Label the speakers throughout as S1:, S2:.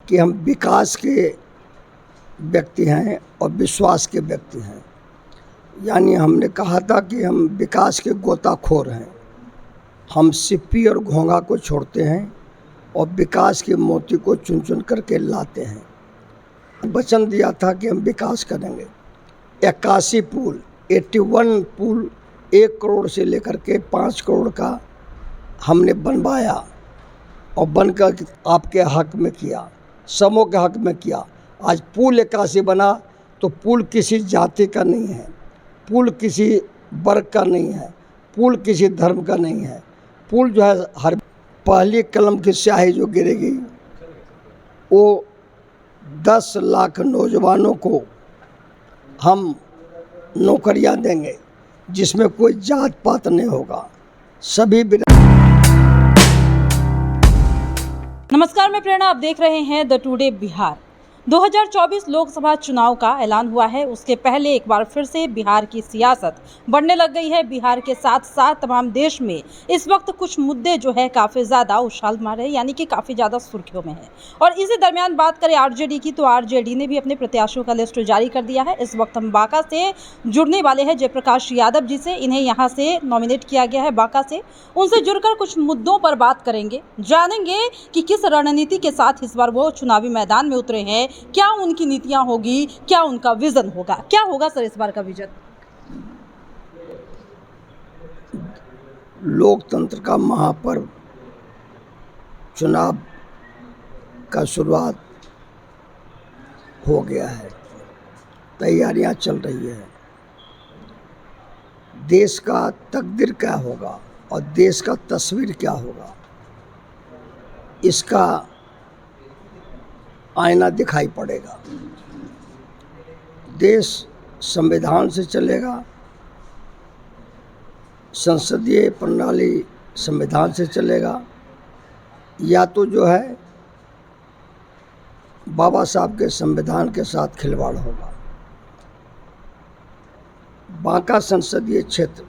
S1: कि हम विकास के व्यक्ति हैं और विश्वास के व्यक्ति हैं। यानी हमने कहा था कि हम विकास के गोताखोर हैं। हम सिप्पी और घोंघा को छोड़ते हैं और विकास के मोती को चुन चुन करके लाते हैं। वचन दिया था कि हम विकास करेंगे। 81 पुल, 81 पुल 1 करोड़ से लेकर के 5 करोड़ का हमने बनवाया और बनकर आपके हक में किया, समों के हक में किया। आज पुल 81 बना तो पुल किसी जाति का नहीं है, पुल किसी वर्ग का नहीं है, पुल किसी धर्म का नहीं है। पुल जो है हर पहली कलम की स्याही जो गिरेगी वो 10 लाख नौजवानों को हम नौकरियां देंगे, जिसमें कोई जात पात नहीं होगा। सभी
S2: नमस्कार, मैं प्रेरणा, आप देख रहे हैं द टुडे बिहार। 2024 लोकसभा चुनाव का ऐलान हुआ है। उसके पहले एक बार फिर से बिहार की सियासत बढ़ने लग गई है। बिहार के साथ साथ तमाम देश में इस वक्त कुछ मुद्दे जो है काफ़ी ज़्यादा उछाल मार रहे हैं, यानी कि काफ़ी ज़्यादा सुर्खियों में है। और इसी दरमियान बात करें आरजेडी की, तो आरजेडी ने भी अपने प्रत्याशियों का लिस्ट जारी कर दिया है। इस वक्त हम बांका से जुड़ने वाले हैं जयप्रकाश यादव जी से। इन्हें यहाँ से नॉमिनेट किया गया है बांका से। उनसे जुड़कर कुछ मुद्दों पर बात करेंगे, जानेंगे कि किस रणनीति के साथ इस बार वो चुनावी मैदान में उतरे हैं, क्या उनकी नीतियां होगी, क्या उनका विजन होगा, क्या होगा सर इस बार का विजन?
S1: लोकतंत्र का महापर्व चुनाव का शुरुआत हो गया है, तैयारियां चल रही है। देश का तकदीर क्या होगा और देश का तस्वीर क्या होगा, इसका आईना दिखाई पड़ेगा। देश संविधान से चलेगा, संसदीय प्रणाली संविधान से चलेगा, या तो जो है बाबा साहब के संविधान के साथ खिलवाड़ होगा। बांका संसदीय क्षेत्र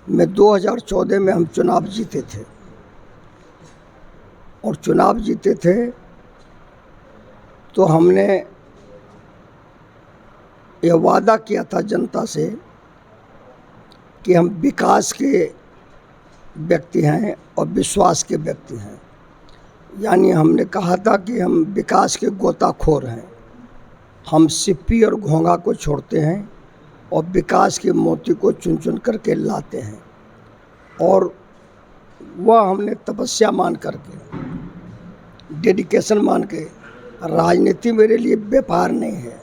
S1: में 2014 में हम चुनाव जीते थे, और चुनाव जीते थे तो हमने यह वादा किया था जनता से कि हम विकास के व्यक्ति हैं और विश्वास के व्यक्ति हैं। यानी हमने कहा था कि हम विकास के गोताखोर हैं। हम सिप्पी और घोंघा को छोड़ते हैं और विकास के मोती को चुन चुन करके लाते हैं। और वह हमने तपस्या मान करके, डेडिकेशन मान के, राजनीति मेरे लिए व्यापार नहीं है,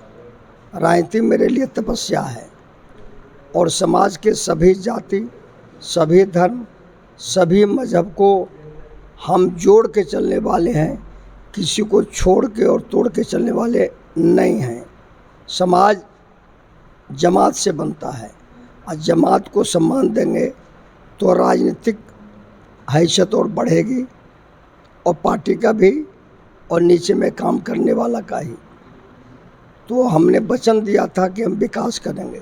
S1: राजनीति मेरे लिए तपस्या है। और समाज के सभी जाति, सभी धर्म, सभी मजहब को हम जोड़ के चलने वाले हैं, किसी को छोड़ के और तोड़ के चलने वाले नहीं हैं। समाज जमात से बनता है, और जमात को सम्मान देंगे तो राजनीतिक हैसियत और बढ़ेगी, और पार्टी का भी और नीचे में काम करने वाला का ही। तो हमने वचन दिया था कि हम विकास करेंगे।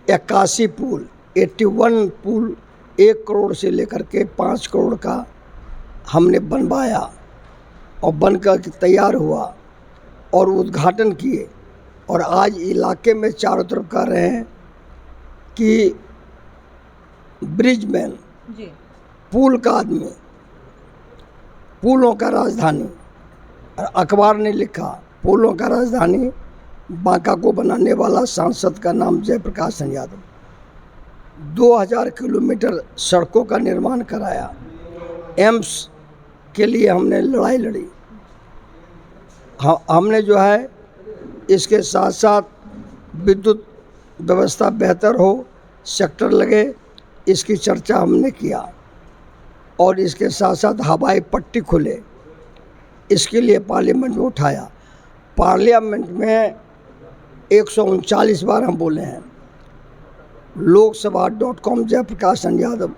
S1: 81 पुल, 81 पुल 1 करोड़ से लेकर के 5 करोड़ का हमने बनवाया और बनकर तैयार हुआ और उद्घाटन किए। और आज इलाके में चारों तरफ कह रहे हैं कि ब्रिजमैन, पुल का आदमी, पुलों का राजधानी। और अखबार ने लिखा पुलों का राजधानी बांका को बनाने वाला सांसद का नाम जयप्रकाश यादव। 2000 किलोमीटर सड़कों का निर्माण कराया। एम्स के लिए हमने लड़ाई लड़ी। हमने जो है इसके साथ साथ विद्युत व्यवस्था बेहतर हो, सेक्टर लगे, इसकी चर्चा हमने किया। और इसके साथ साथ हवाई पट्टी खुले, इसके लिए पार्लियामेंट में उठाया। पार्लियामेंट में 139 बार हम बोले हैं। लोकसभा.com जयप्रकाश यादव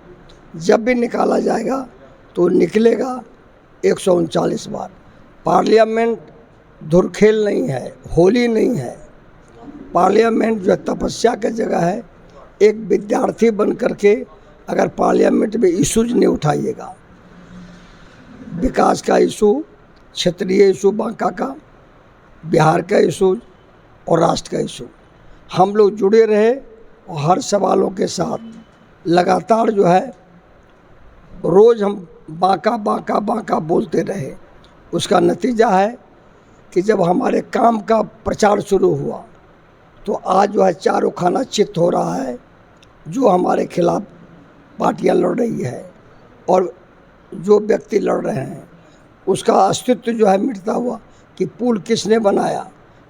S1: जब भी निकाला जाएगा तो निकलेगा 139 बार। पार्लियामेंट धुरखेल नहीं है, होली नहीं है। पार्लियामेंट जो तपस्या की जगह है। एक विद्यार्थी बन करके अगर पार्लियामेंट में इशूज नहीं उठाइएगा, विकास का इशू, क्षेत्रीय इशू बांका का, बिहार का इशू और राष्ट्र का इशू। हम लोग जुड़े रहे और हर सवालों के साथ लगातार जो है रोज़ हम बांका बांका बांका बोलते रहे। उसका नतीजा है कि जब हमारे काम का प्रचार शुरू हुआ तो आज जो है चारों खाना चित हो रहा है। जो हमारे खिलाफ पार्टियां लड़ रही है और जो व्यक्ति लड़ रहे हैं उसका अस्तित्व जो है मिटता हुआ कि पुल किसने बनाया,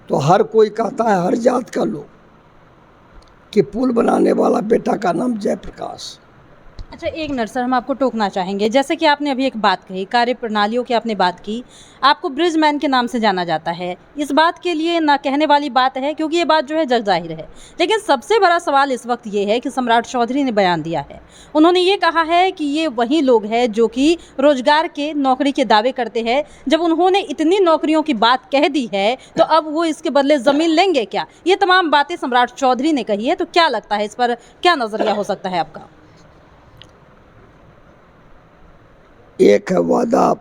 S1: तो हर कोई कहता है, हर जात का लोग, कि पुल बनाने वाला बेटा का नाम जयप्रकाश।
S2: अच्छा, एक मिनट सर, हम आपको टोकना चाहेंगे। जैसे कि आपने अभी एक बात कही, कार्य प्रणालियों की आपने बात की, आपको ब्रिजमैन के नाम से जाना जाता है। इस बात के लिए ना कहने वाली बात है, क्योंकि ये बात जो है जग जाहिर है। लेकिन सबसे बड़ा सवाल इस वक्त ये है कि सम्राट चौधरी ने बयान दिया है। उन्होंने ये कहा है कि ये वही लोग हैं जो कि रोजगार के, नौकरी के दावे करते हैं। जब उन्होंने इतनी नौकरियों की बात कह दी है तो अब वो इसके बदले ज़मीन लेंगे क्या? ये तमाम बातें सम्राट चौधरी ने कही है। तो क्या लगता है, इस पर क्या नज़रिया हो सकता है आपका?
S1: एक है वादा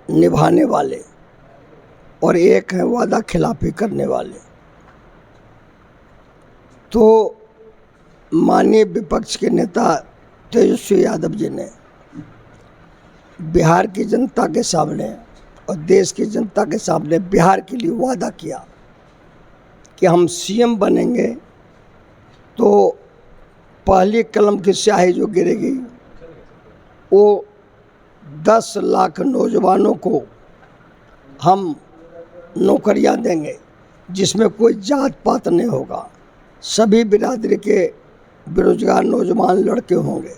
S1: निभाने वाले और एक है वादा खिलाफी करने वाले। तो माननीय विपक्ष के नेता तेजस्वी यादव जी ने बिहार की जनता के सामने और देश की जनता के सामने बिहार के लिए वादा किया कि हम सीएम बनेंगे तो पहली कलम की स्याही जो गिरेगी वो 10 लाख नौजवानों को हम नौकरियां देंगे, जिसमें कोई जात पात नहीं होगा। सभी बिरादरी के बेरोजगार नौजवान लड़के होंगे।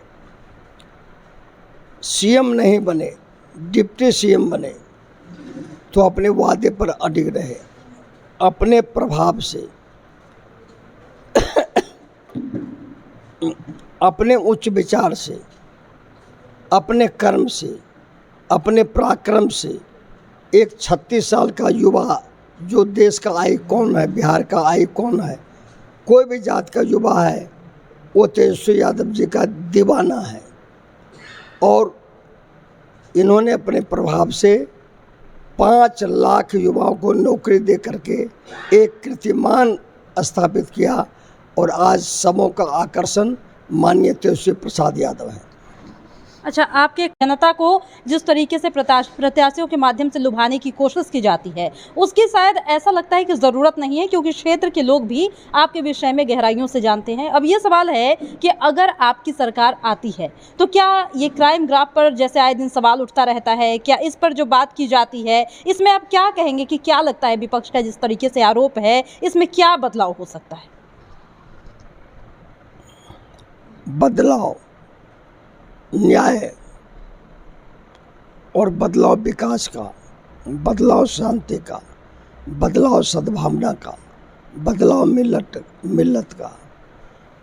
S1: सीएम नहीं बने, डिप्टी सीएम बने तो अपने वादे पर अडिग रहे, अपने प्रभाव से अपने उच्च विचार से, अपने कर्म से, अपने पराक्रम से एक 36 साल का युवा जो देश का आइकॉन है, बिहार का आइकॉन है, कोई भी जात का युवा है वो तेजस्वी यादव जी का दीवाना है। और इन्होंने अपने प्रभाव से 5 लाख युवाओं को नौकरी दे करके एक कीर्तिमान स्थापित किया और आज सबों का आकर्षण माननीय तेजस्वी प्रसाद यादव है।
S2: अच्छा, आपके जनता को जिस तरीके से प्रत्याशियों के माध्यम से लुभाने की कोशिश की जाती है, उसकी शायद ऐसा लगता है कि ज़रूरत नहीं है, क्योंकि क्षेत्र के लोग भी आपके विषय में गहराइयों से जानते हैं। अब ये सवाल है कि अगर आपकी सरकार आती है तो क्या ये क्राइम ग्राफ पर जैसे आए दिन सवाल उठता रहता है, क्या इस पर जो बात की जाती है इसमें आप क्या कहेंगे कि क्या लगता है विपक्ष का जिस तरीके से आरोप है इसमें क्या बदलाव हो सकता है?
S1: बदलाव न्याय और बदलाव विकास का, बदलाव शांति का, बदलाव सद्भावना का, बदलाव मिल्लत का,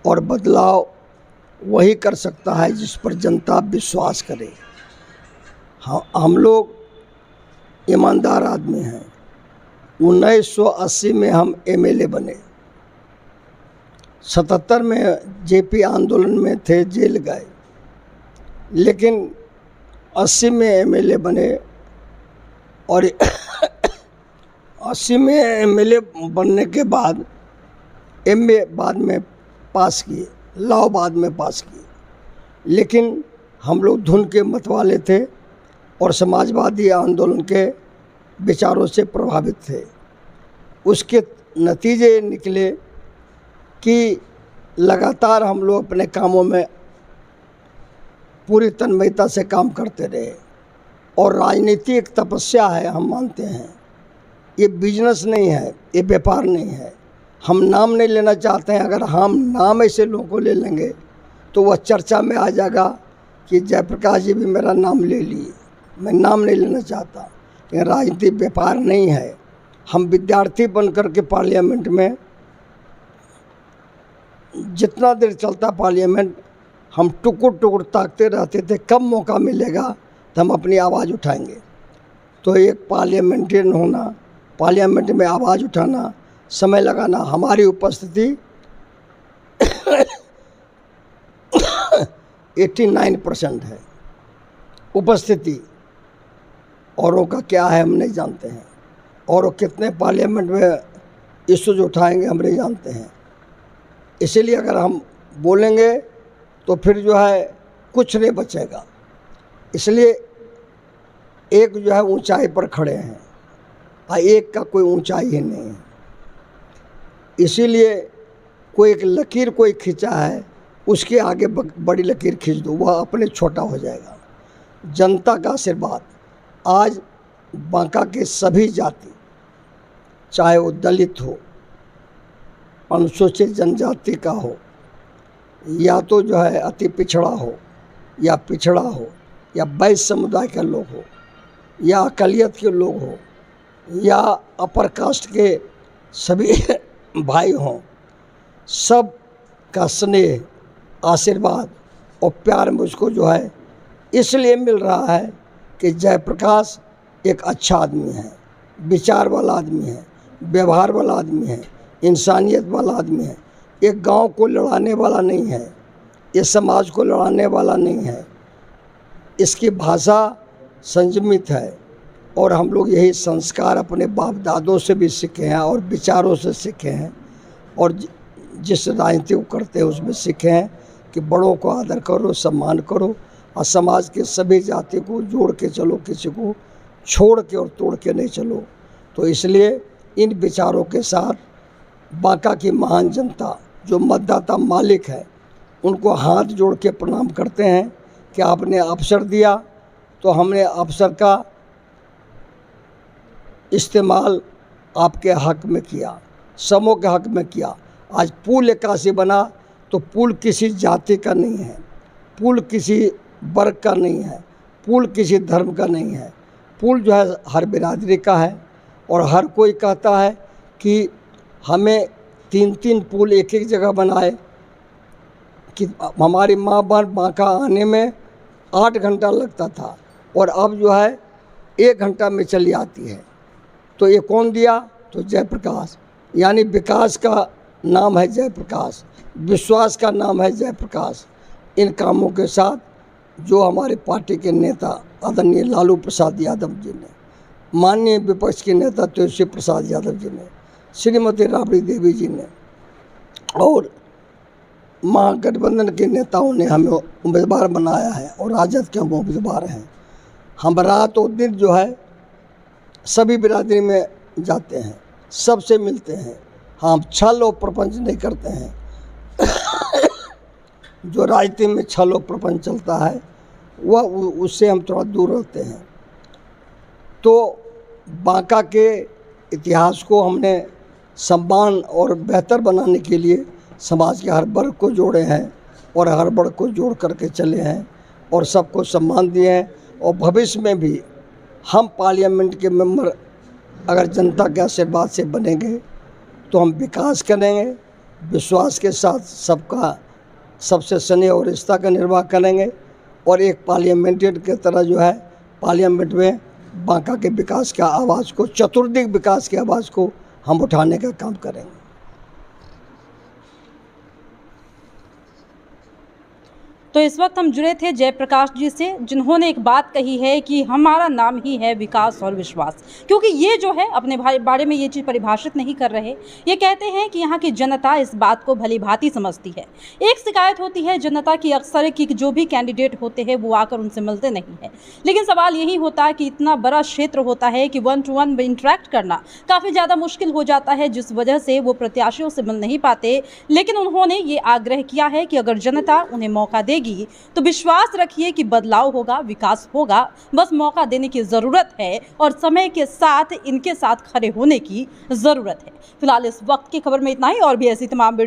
S1: और बदलाव वही कर सकता है जिस पर जनता विश्वास करे। हम लोग ईमानदार आदमी हैं। 1980 में हम एमएलए बने, 77 में जेपी आंदोलन में थे, जेल गए, लेकिन 80 में एमएलए बने और 80 में एमएलए बनने के बाद एमए बाद में पास किए, लॉ बाद में पास किए। लेकिन हम लोग धुन के मत वाले थे और समाजवादी आंदोलन के विचारों से प्रभावित थे। उसके नतीजे निकले कि लगातार हम लोग अपने कामों में पूरी तन्मयता से काम करते रहे। और राजनीति एक तपस्या है, हम मानते हैं। ये बिजनेस नहीं है, ये व्यापार नहीं है। हम नाम नहीं लेना चाहते हैं। अगर हम नाम ऐसे लोगों को ले लेंगे तो वह चर्चा में आ जाएगा कि जयप्रकाश जी भी मेरा नाम ले लिए। मैं नाम नहीं लेना चाहता, लेकिन राजनीति व्यापार नहीं है। हम विद्यार्थी बन कर के पार्लियामेंट में जितना देर चलता पार्लियामेंट, हम टुकुर टुकुर ताकते रहते थे, कब मौका मिलेगा तो हम अपनी आवाज़ उठाएंगे। तो एक पार्लियामेंटेरियन होना, पार्लियामेंट में आवाज़ उठाना, समय लगाना, हमारी उपस्थिति 89% है उपस्थिति। औरों का क्या है हम नहीं जानते हैं, और वो कितने पार्लियामेंट में इश्यूज उठाएंगे हम नहीं जानते हैं। इसीलिए अगर हम बोलेंगे तो फिर जो है कुछ नहीं बचेगा। इसलिए एक जो है ऊंचाई पर खड़े हैं और एक का कोई ऊंचाई ही नहीं है। इसीलिए कोई एक लकीर कोई खींचा है, उसके आगे बड़ी लकीर खींच दो, वह अपने छोटा हो जाएगा। जनता का आशीर्वाद आज बांका के सभी जाति, चाहे वो दलित हो, अनुसूचित जनजाति का हो, या तो जो है अति पिछड़ा हो, या पिछड़ा हो, या वैश्य समुदाय के लोग हो, या अकलियत के लोग हो, या अपर कास्ट के सभी भाई हों, सब का स्नेह, आशीर्वाद और प्यार मुझको जो है इसलिए मिल रहा है कि जयप्रकाश एक अच्छा आदमी है, विचार वाला आदमी है, व्यवहार वाला आदमी है, इंसानियत वाला आदमी है। एक गांव को लड़ाने वाला नहीं है, ये समाज को लड़ाने वाला नहीं है। इसकी भाषा संयमित है और हम लोग यही संस्कार अपने बाप दादों से भी सीखे हैं और विचारों से सीखे हैं, और जिस राजनीति को करते हैं उसमें सीखे हैं कि बड़ों को आदर करो, सम्मान करो, और समाज के सभी जाति को जोड़ के चलो, किसी को छोड़ के और तोड़ के नहीं चलो। तो इसलिए इन विचारों के साथ बांका की महान जनता जो मतदाता मालिक है, उनको हाथ जोड़ के प्रणाम करते हैं कि आपने अवसर दिया तो हमने अवसर का इस्तेमाल आपके हक में किया, समों के हक में किया। आज पुल 81 बना तो पुल किसी जाति का नहीं है, पुल किसी वर्ग का नहीं है, पुल किसी धर्म का नहीं है। पुल जो है हर बिरादरी का है, और हर कोई कहता है कि हमें 3-3 पुल एक जगह बनाए, कि हमारी माँ बहन बांका आने में 8 घंटा लगता था और अब जो है 1 घंटा में चली आती है। तो ये कौन दिया? तो जयप्रकाश। यानी विकास का नाम है जयप्रकाश, विश्वास का नाम है जयप्रकाश। इन कामों के साथ जो हमारे पार्टी के नेता आदरणीय लालू प्रसाद यादव जी ने, माननीय विपक्ष के नेता तेजस्वी प्रसाद यादव जी ने, श्रीमती राबड़ी देवी जी ने और महागठबंधन के नेताओं ने हमें उम्मीदवार बनाया है और राजद के हम उम्मीदवार हैं। हम रात और दिन जो है सभी बिरादरी में जाते हैं, सबसे मिलते हैं। हम छल और प्रपंच नहीं करते हैं। जो राजनीति में छल और प्रपंच चलता है वह उससे हम थोड़ा दूर रहते हैं। तो बांका के इतिहास को हमने सम्मान और बेहतर बनाने के लिए समाज के हर वर्ग को जोड़े हैं और हर वर्ग को जोड़ करके चले हैं और सबको सम्मान दिए हैं। और भविष्य में भी हम पार्लियामेंट के मेंबर अगर जनता के आशीर्वाद से बनेंगे तो हम विकास करेंगे, विश्वास के साथ सबका सबसे स्नेह और रिश्ता का निर्वाह करेंगे, और एक पार्लियामेंटेरियन की तरह जो है पार्लियामेंट में बांका के विकास का आवाज़ को, चतुर्दिक विकास की आवाज़ को हम उठाने का काम करेंगे।
S2: तो इस वक्त हम जुड़े थे जयप्रकाश जी से, जिन्होंने एक बात कही है कि हमारा नाम ही है विकास और विश्वास। क्योंकि ये जो है अपने बारे में ये चीज़ परिभाषित नहीं कर रहे, ये कहते हैं कि यहाँ की जनता इस बात को भली भांति समझती है। एक शिकायत होती है जनता की अक्सर कि जो भी कैंडिडेट होते हैं वो आकर उनसे मिलते नहीं है। लेकिन सवाल यही होता है कि इतना बड़ा क्षेत्र होता है कि 1-to-1 इंटरेक्ट करना काफ़ी ज़्यादा मुश्किल हो जाता है, जिस वजह से वो प्रत्याशियों से मिल नहीं पाते। लेकिन उन्होंने ये आग्रह किया है कि अगर जनता उन्हें मौका देगी तो विश्वास रखिए कि बदलाव होगा, विकास होगा। बस मौका देने की जरूरत है और समय के साथ इनके साथ खड़े होने की जरूरत है। फिलहाल इस वक्त की खबर में इतना ही, और भी ऐसी तमाम वीडियो